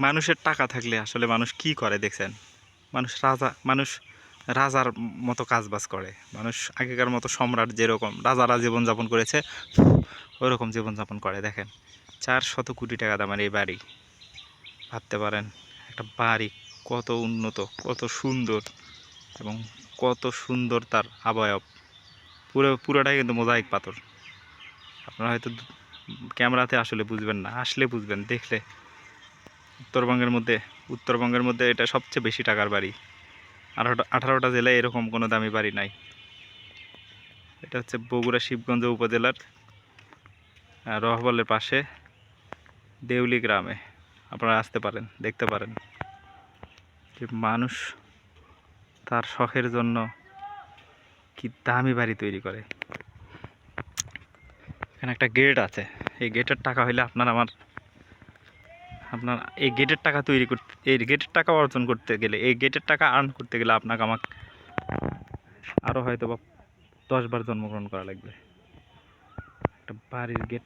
মানুষের টাকা থাকলে আসলে মানুষ কি করে দেখছেন? মানুষ রাজার মতো কাজবাজ করে। মানুষ আগেকার মতো সম্রাট যেরকম রাজারা জীবনযাপন করেছে ওইরকম জীবনযাপন করে। দেখেন 400 কোটি টাকা দামের এই বাড়ি। ভাবতে পারেন একটা বাড়ি কত উন্নত, কত সুন্দর এবং কত সুন্দর তার অবয়ব। পুরোটাই কিন্তু মোজাইক পাথর। আপনারা হয়তো ক্যামেরাতে আসলে বুঝবেন না, আসলে বুঝবেন, দেখলে। উত্তরবঙ্গের মধ্যে এটা সবচেয়ে বেশি টাকার বাড়ি। 18টা জেলায় এরকম কোনো দামি বাড়ি নাই। এটা হচ্ছে বগুড়া শিবগঞ্জ উপজেলার রহবলের পাশে দেউলি গ্রামে। আপনারা আসতে পারেন, দেখতে পারেন যে মানুষ তার শখের জন্য কি দামি বাড়ি তৈরি করে। এখানে একটা গেট আছে, এই গেটের টাকা হইলে আপনার এই গেটের টাকা তৈরি করতে, এই গেটের টাকা অর্জন করতে গেলে, এই গেটের টাকা আর্ন করতে গেলে আপনাকে আমাকে আরও হয়তো বা 10 বার জন্মগ্রহণ করা লাগবে। একটা বাড়ির গেট